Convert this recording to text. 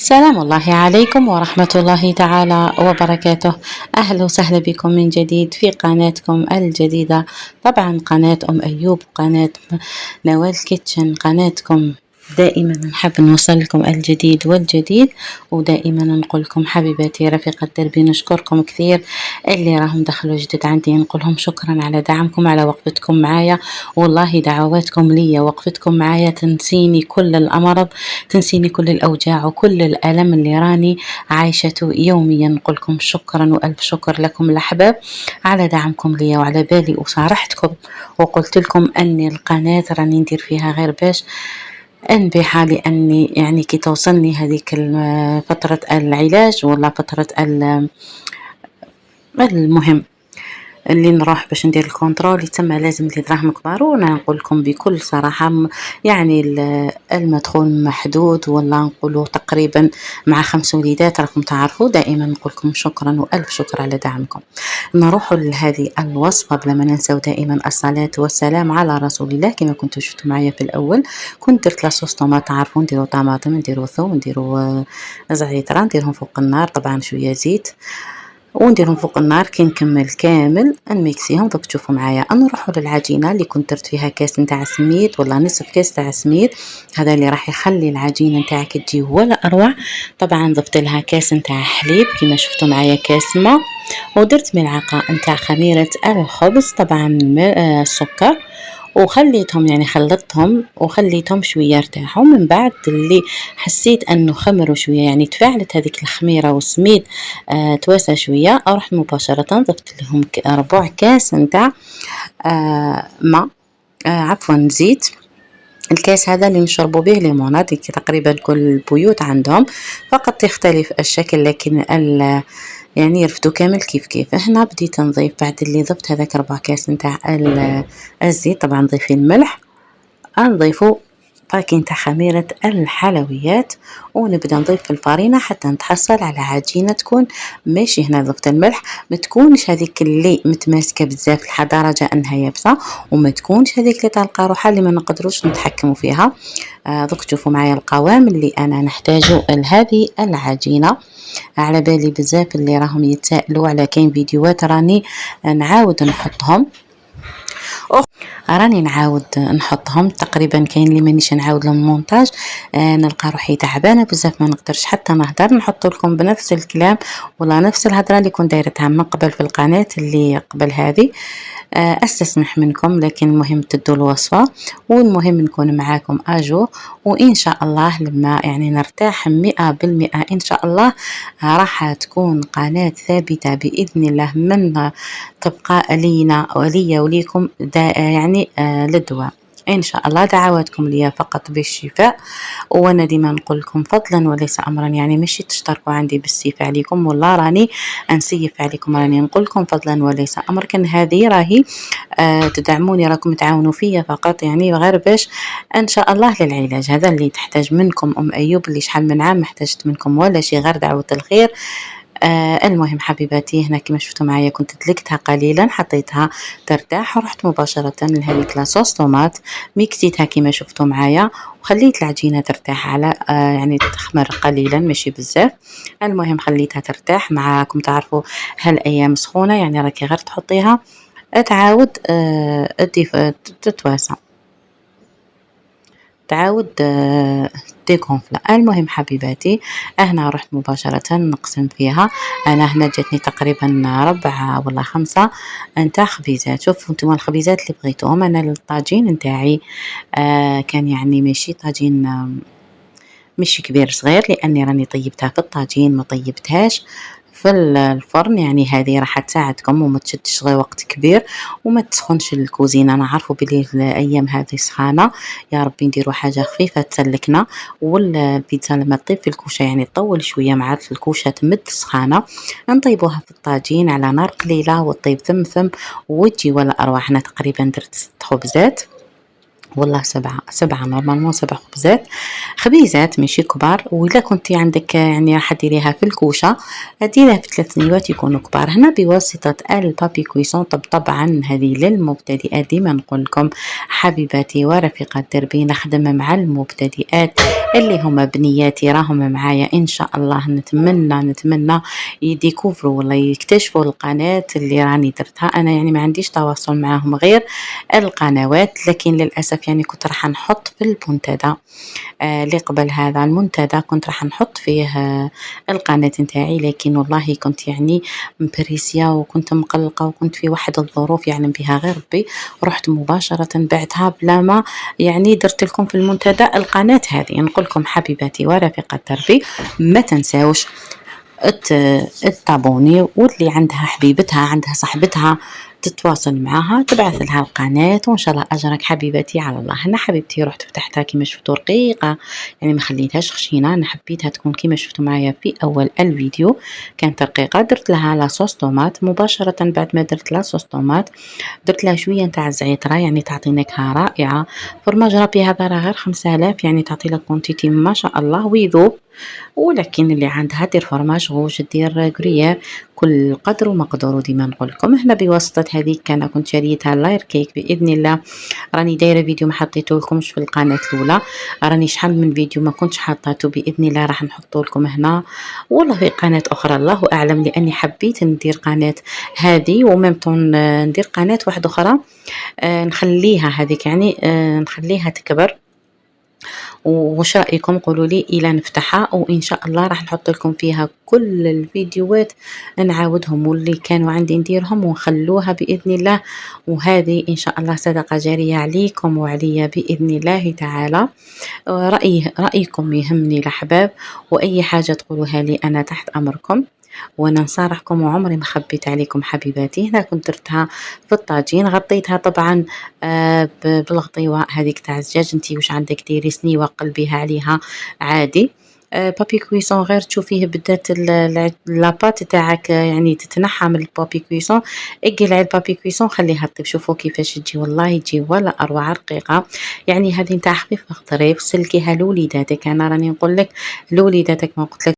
سلام الله عليكم ورحمة الله تعالى وبركاته. أهلا وسهلا بكم من جديد في قناتكم الجديدة، طبعا قناة أم أيوب، قناة نوال كيتشن، قناتكم. دائما نحب نوصل لكم الجديد والجديد، ودائما نقول لكم حبيباتي رفيقة دربي نشكركم كثير. اللي راهم دخلوا جدد عندي نقول لهم شكرا على دعمكم، على وقفتكم معايا. والله دعواتكم لي، وقفتكم معايا تنسيني كل الأمراض، تنسيني كل الأوجاع وكل الألم اللي راني عايشته يوميا. نقول لكم شكرا وألف شكر لكم الأحباب على دعمكم لي وعلى بالي. وصارحتكم وقلت لكم أني القناة راني ندير فيها غير باش انبح، لأني يعني كي توصلني هذيك فترة العلاج ولا فترة المهم اللي نروح باش ندير الكونترول تما لازم لي دراهم كبار. وانا نقول لكم بكل صراحه يعني المدخول محدود، ولا نقولوا تقريبا مع 5 وليدات. راكم تعرفوا دائما نقول لكم شكرا والف شكر على دعمكم. نروح لهذه الوصفه بلا ما ننسوا دائما الصلاه والسلام على رسول الله. كما كنتوا شفتوا معايا في الاول كنت درت لاصوص طوماط، تعرفوا نديروا طماطم، نديروا ثوم، نديروا زعتر، نديرهم فوق النار، طبعا شويه زيت ونديرهم فوق النار. كي نكمل كامل نميكسيهم. دوك تشوفوا معايا نروحوا للعجينه اللي كنت درت فيها كاس نتاع سميد ولا نصف كاس تاع سميد، هذا اللي راح يخلي العجينه نتاعك تجي ولا اروع. طبعا ضفت لها كاس نتاع حليب كما شفتوا معايا، كاس ماء، ودرت ملعقه نتاع خميره الخبز، طبعا السكر، وخليتهم يعني خلطتهم وخليتهم شويه ارتاحوا. من بعد اللي حسيت انه خمروا شويه يعني تفاعلت هذيك الخميره والسميد تواسى شويه، رحت مباشره ضفت لهم ربع كاس نتاع ماء، عفوا زيت. الكاس هذا اللي نشربوا به ليموناد تقريبا كل البيوت عندهم، فقط يختلف الشكل لكن يعني يرفدوا كامل كيف كيف. هنا بديت نضيف بعد اللي ضفت هذاك 4 كاس نتاع الزيت، طبعا ضيفي الملح، نضيفوا باكين تاع خميرة الحلويات، ونبدا نضيف في الفرينة حتى نتحصل على عجينة تكون ماشي. هنا ضفت الملح، ما تكونش هذيك اللي متماسكة بزاف لحد درجة انها يابسة، وما تكونش هذيك اللي طالقة روحها اللي ما نقدروش نتحكموا فيها. دوك تشوفوا معايا القوام اللي انا نحتاجه لهذه العجينة. على بالي بزاف اللي راهم يتسائلوا على كاين فيديوهات راني نعاود نحطهم، راني نعاود نحطهم تقريبا. كاين اللي مانيش نعاود لهم مونتاج، نلقى روحي تعبانه بزاف ما نقدرش حتى نهضر نحط لكم بنفس الكلام ولا نفس الهضره اللي كنت دايرتها من قبل في القناه اللي قبل هذه. استسمح منكم، لكن المهم تدوا الوصفه، والمهم نكون معاكم اجور. وان شاء الله لما يعني نرتاح 100% ان شاء الله راح تكون قناه ثابته باذن الله، من تبقى لينا ولي وليكم يعني للدوام ان شاء الله. دعواتكم لي فقط بالشفاء، وانا ديما نقول لكم فضلا وليس امرا، يعني ماشي تشتركوا عندي بالسيف عليكم والله راني انسيف عليكم، راني نقول لكم فضلا وليس امر. كان هذه راهي تدعموني، راكم تعاونوا فيا فقط يعني غير باش ان شاء الله للعلاج. هذا اللي تحتاج منكم ام ايوب، اللي شحال من عام ما احتاجت منكم ولا شيء غير دعوة الخير. المهم حبيباتي، هنا كما شفتوا معايا كنت دلكتها قليلا، حطيتها ترتاح ورحت مباشرة لهذيك لاصوص طوماط، ميكسيتها كما شفتوا معايا، وخليت العجينة ترتاح على يعني تخمر قليلا ماشي بزاف. المهم خليتها ترتاح معاكم. تعرفوا هالايام سخونة يعني راكي غير تحطيها تعاود تضيف تتواسى، تعاود ديكونفلا. المهم حبيباتي، هنا رحت مباشرة نقسم فيها. أنا هنا جاتني تقريبا 4 ولا 5 نتاع خبيزات. شوفوا انتم الخبيزات اللي بغيتوهم. أنا الطاجين نتاعي كان يعني ماشي طاجين مش كبير صغير، لأني راني طيبتها في الطاجين ما طيبتهاش في الفرن. يعني هذه راح تساعدكم وما تشدش غير وقت كبير وما تسخنش الكوزينه. انا عارفه بلي الايام هذه سخانه، يا ربي نديروا حاجه خفيفه تسلكنا. والبيتزا لما تطيب في الكوشه يعني تطول شويه مع الكوشه تمد سخانه، نطيبوها في الطاجين على نار قليله وتطيب ثم وتجي ولا اروع. انا تقريبا درت 6 خبزات والله 7 نورمالمون 7 خبيزات ماشي كبار، وإلا كنتِ عندِك يعني راح ديريها في الكوشة، ديريها في 3 نيوات يكونوا كبار. هنا بواسطة البابي كويسون طبعًا هذه للمبتدئات، ديما نقول لكم حبيباتي ورفيقات دربي نخدم مع المبتدئات اللي هما بنياتي راهم معايا إن شاء الله. نتمنى يديكوفروا والله يكتشفوا القناة اللي راني درتها أنا، يعني ما عنديش تواصل معاهم غير القنوات، لكن للأسف يعني كنت راح نحط في المنتدى اللي قبل هذا المنتدى كنت راح نحط فيه القناة نتاعي، لكن والله كنت يعني مبريسية وكنت مقلقة وكنت في واحد الظروف يعلم بها غير ربي، رحت مباشرة بعتها بلا ما يعني درت لكم في المنتدى القناة هذه. نقول لكم حبيباتي ورفيقات دربي ما تنساوش تابوني، واللي عندها حبيبتها عندها صاحبتها تتواصل معها تبعث لها القناة، وإن شاء الله أجرك حبيبتي على الله. أنا حبيبتي رحت فتحتها كما شفتوا رقيقة، يعني ما خليتهاش خشينة، أنا حبيتها تكون كما شفتوا معايا في أول الفيديو كانت رقيقة. درت لها لاصوص طوماط مباشرة، بعد ما درت لاصوص طوماط درت لها شوية نتاع الزعترة يعني تعطي نكهة رائعة. فرماج ربي هذا راه غير 5000 يعني تعطي لك كونتيتي ما شاء الله ويذوب، ولكن اللي عندها دير فرماج غوش دير غريير كل قدر ومقدور. وديما نقول لكم هنا بواسطة هذيك انا كنت شريتها لاير كيك باذن الله، راني دايره فيديو ما حطيته لكمش في القناه الاولى، راني شحال من فيديو ما كنتش حاطاته باذن الله راح نحطه لكم هنا، والله في قناه اخرى الله اعلم، لاني حبيت ندير قناه هذه وميمتون ندير قناه واحده اخرى نخليها هذيك يعني نخليها تكبر. وش رأيكم قولوا لي إلى نفتحها، وإن شاء الله راح نحط لكم فيها كل الفيديوهات نعاودهم واللي كانوا عندي نديرهم ونخلوها بإذن الله. وهذه إن شاء الله صدقة جارية عليكم وعليا بإذن الله تعالى. رأيكم يهمني الأحباب، وأي حاجة تقولوها لي أنا تحت أمركم، وانا نصارحكم وعمري ما خبيت عليكم حبيباتي. هنا كنت درتها في الطاجين، غطيتها طبعا بالغطيوة هذيك تاع الدجاج. انتي واش عندك ديري سنيوة قلبيها عليها عادي. بابي كويسون غير تشوفيه بدات لاباط تاعك يعني تتنحى من البابي كويسون، اقلعي البابي كويسون خليها طيب. شوفوا كيفاش تجي والله تجي ولا اروع رقيقه، يعني هذه نتاع خفيف ظريف سلكيها لوليداتك. انا راني نقول لك لوليداتك ما قلت لك